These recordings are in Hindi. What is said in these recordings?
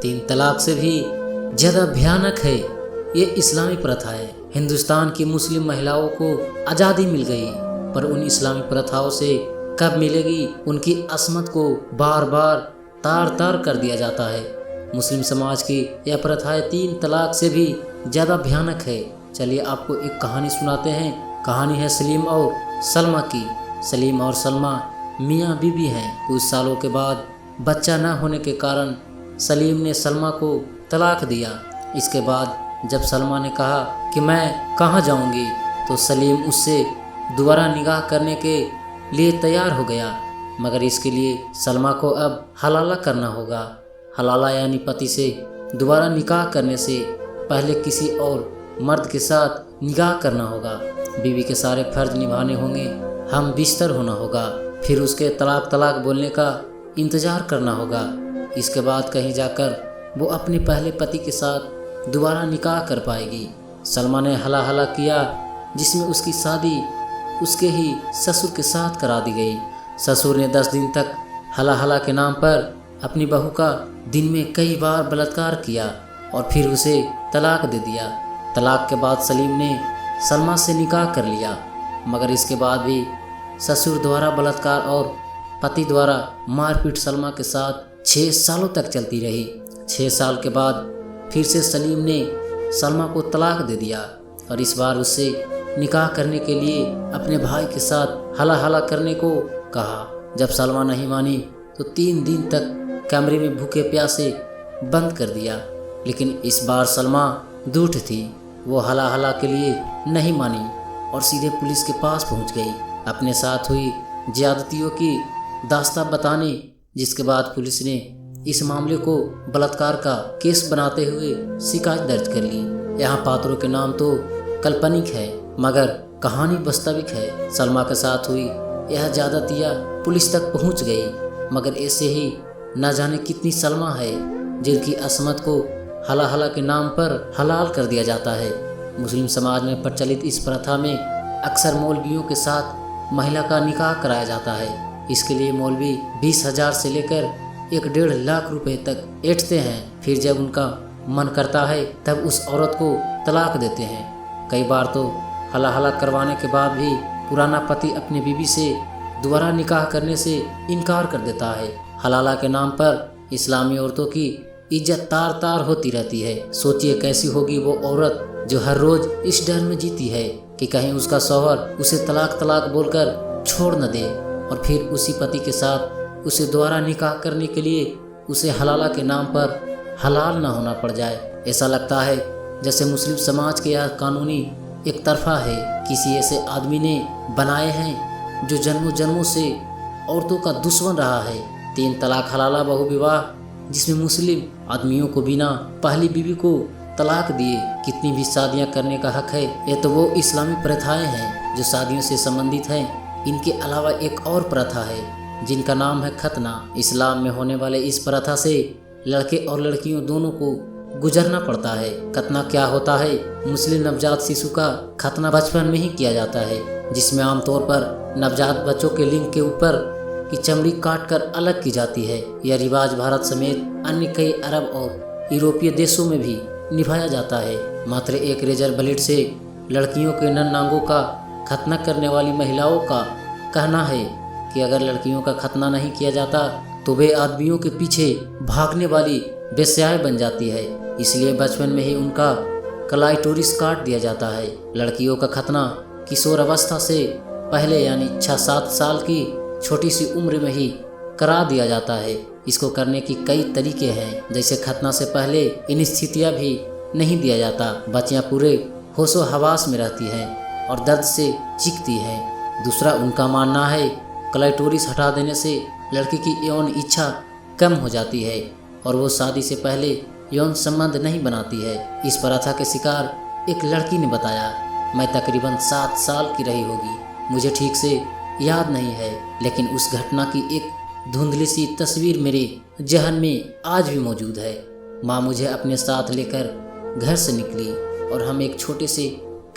तीन तलाक से भी ज़्यादा भयानक है ये इस्लामी प्रथा है। हिंदुस्तान की मुस्लिम महिलाओं को आज़ादी मिल गई, पर उन इस्लामी प्रथाओं से कब मिलेगी? उनकी असमत को बार बार तार तार कर दिया जाता है। मुस्लिम समाज की यह प्रथाएं तीन तलाक से भी ज़्यादा भयानक है। चलिए आपको एक कहानी सुनाते हैं। कहानी है सलीम और सलमा की। सलीम और सलमा मियाँ बीवी हैं। कुछ सालों के बाद बच्चा न होने के कारण सलीम ने सलमा को तलाक दिया। इसके बाद जब सलमा ने कहा कि मैं कहाँ जाऊँगी, तो सलीम उससे दोबारा निकाह करने के लिए तैयार हो गया। मगर इसके लिए सलमा को अब हलाला करना होगा। हलाला यानी पति से दोबारा निकाह करने से पहले किसी और मर्द के साथ निकाह करना होगा। बीवी के सारे फर्ज निभाने होंगे, हम बिस्तर होना होगा, फिर उसके तलाक तलाक बोलने का इंतज़ार करना होगा। इसके बाद कहीं जाकर वो अपने पहले पति के साथ दोबारा निकाह कर पाएगी। सलमा ने हला हला किया, जिसमें उसकी शादी उसके ही ससुर के साथ करा दी गई। ससुर ने 10 दिन तक हला हला के नाम पर अपनी बहू का दिन में कई बार बलात्कार किया और फिर उसे तलाक दे दिया। तलाक के बाद सलीम ने सलमा से निकाह कर लिया, मगर इसके बाद भी ससुर द्वारा बलात्कार और पति द्वारा मारपीट सलमा के साथ 6 सालों तक चलती रही। 6 साल के बाद फिर से सलीम ने सलमा को तलाक दे दिया और इस बार उससे निकाह करने के लिए अपने भाई के साथ हला हला करने को कहा। जब सलमा नहीं मानी तो 3 दिन तक कमरे में भूखे प्यासे बंद कर दिया, लेकिन इस बार सलमा दूठ थी। वो हला हला के लिए नहीं मानी और सीधे पुलिस के पास पहुंच गई अपने साथ हुई ज्यादतियों की दास्तां बताने, जिसके बाद पुलिस ने इस मामले को बलात्कार का केस बनाते हुए शिकायत दर्ज कर ली। यहाँ पात्रों के नाम तो काल्पनिक है, मगर कहानी वास्तविक है। सलमा के साथ हुई यह ज्यादतियाँ पुलिस तक पहुँच गई, मगर ऐसे ही न जाने कितनी सलमा है जिनकी असमत को हला हला के नाम पर हलाल कर दिया जाता है। मुस्लिम समाज में प्रचलित इस प्रथा में अक्सर मौलवियों के साथ महिला का निकाह कराया जाता है। इसके लिए मौलवी 20,000 से लेकर 1.5 लाख रुपए तक ऐंठते हैं। फिर जब उनका मन करता है तब उस औरत को तलाक देते हैं। कई बार तो हला हला करवाने के बाद भी पुराना पति अपनी बीवी से दोबारा निकाह करने से इनकार कर देता है। हलाला के नाम पर इस्लामी औरतों की इज्जत तार तार होती रहती है। सोचिए कैसी होगी वो औरत जो हर रोज इस डर में जीती है कि कहीं उसका शौहर उसे तलाक तलाक बोलकर छोड़ न दे और फिर उसी पति के साथ उसे दोबारा निकाह करने के लिए उसे हलाला के नाम पर हलाल ना होना पड़ जाए। ऐसा लगता है जैसे मुस्लिम समाज के यह कानूनी एक तरफा है, किसी ऐसे आदमी ने बनाए हैं जो जन्मों जन्मों से औरतों का दुश्मन रहा है। 3 तलाक हलाला बहुविवाह, जिसमें मुस्लिम आदमियों को बिना पहली बीवी को तलाक दिए कितनी भी शादियां करने का हक है। ये तो वो इस्लामी प्रथाएं हैं जो शादियों से संबंधित हैं। इनके अलावा एक और प्रथा है जिनका नाम है खतना। इस्लाम में होने वाले इस प्रथा से लड़के और लड़कियों दोनों को गुजरना पड़ता है। खतना क्या होता है? मुस्लिम नवजात शिशु का खतना बचपन में ही किया जाता है, जिसमें आमतौर पर नवजात बच्चों के लिंग के ऊपर की चमड़ी काटकर अलग की जाती है। यह रिवाज भारत समेत अन्य कई अरब और यूरोपीय देशों में भी निभाया जाता है। मात्र एक रेजर ब्लेड से लड़कियों के नन्नांगों का खतना करने वाली महिलाओं का कहना है कि अगर लड़कियों का खतना नहीं किया जाता तो वे आदमियों के पीछे भागने वाली बेस्याएं बन जाती है। इसलिए बचपन में ही उनका क्लाइटोरिस काट दिया जाता है। लड़कियों का खतना किशोर अवस्था से पहले यानी 6-7 साल की छोटी सी उम्र में ही करा दिया जाता है। इसको करने की कई तरीके हैं, जैसे खतना से पहले इन स्थितियाँ भी नहीं दिया जाता। बच्चियाँ पूरे होशो हवास में रहती हैं और दर्द से चीखती हैं। दूसरा उनका मानना है क्लाइटोरिस हटा देने से लड़की की यौन इच्छा कम हो जाती है और वो शादी से पहले यौन संबंध नहीं बनाती है। इस प्रथा के शिकार एक लड़की ने बताया, मैं तकरीबन 7 साल की रही होगी, मुझे ठीक से याद नहीं है, लेकिन उस घटना की एक धुंधली सी तस्वीर मेरे जहन में आज भी मौजूद है। माँ मुझे अपने साथ लेकर घर से निकली और हम एक छोटे से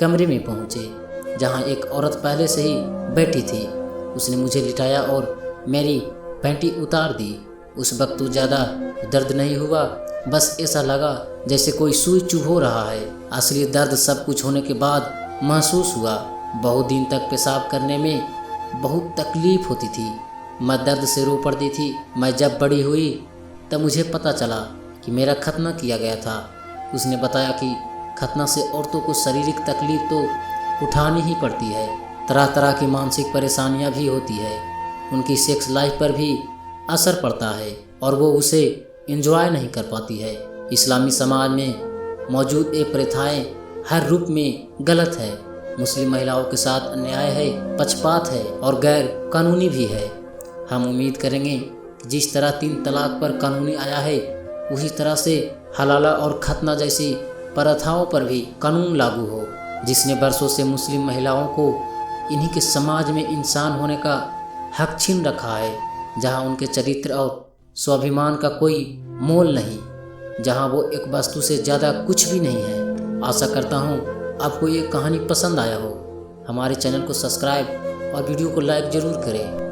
कमरे में पहुँचे जहाँ एक औरत पहले से ही बैठी थी। उसने मुझे लिटाया और मेरी पैंटी उतार दी। उस वक्त तो ज़्यादा दर्द नहीं हुआ, बस ऐसा लगा जैसे कोई सुई चुभो रहा है। असली दर्द सब कुछ होने के बाद महसूस हुआ। बहुत दिन तक पेशाब करने में बहुत तकलीफ होती थी, मैं दर्द से रो पड़ती थी। मैं जब बड़ी हुई तब मुझे पता चला कि मेरा खतना किया गया था। उसने बताया कि खतना से औरतों को शारीरिक तकलीफ तो उठानी ही पड़ती है, तरह तरह की मानसिक परेशानियां भी होती है, उनकी सेक्स लाइफ पर भी असर पड़ता है और वो उसे एंजॉय नहीं कर पाती है। इस्लामी समाज में मौजूद ये प्रथाएं हर रूप में गलत है। मुस्लिम महिलाओं के साथ अन्याय है, पक्षपात है और गैर कानूनी भी है। हम उम्मीद करेंगे कि जिस तरह 3 तलाक पर कानूनी आया है, उसी तरह से हलाला और खतना जैसी प्रथाओं पर भी कानून लागू हो, जिसने बरसों से मुस्लिम महिलाओं को इन्हीं के समाज में इंसान होने का हक छीन रखा है, जहां उनके चरित्र और स्वाभिमान का कोई मोल नहीं, जहां वो एक वस्तु से ज़्यादा कुछ भी नहीं है। आशा करता हूं आपको ये कहानी पसंद आया हो। हमारे चैनल को सब्सक्राइब और वीडियो को लाइक ज़रूर करें।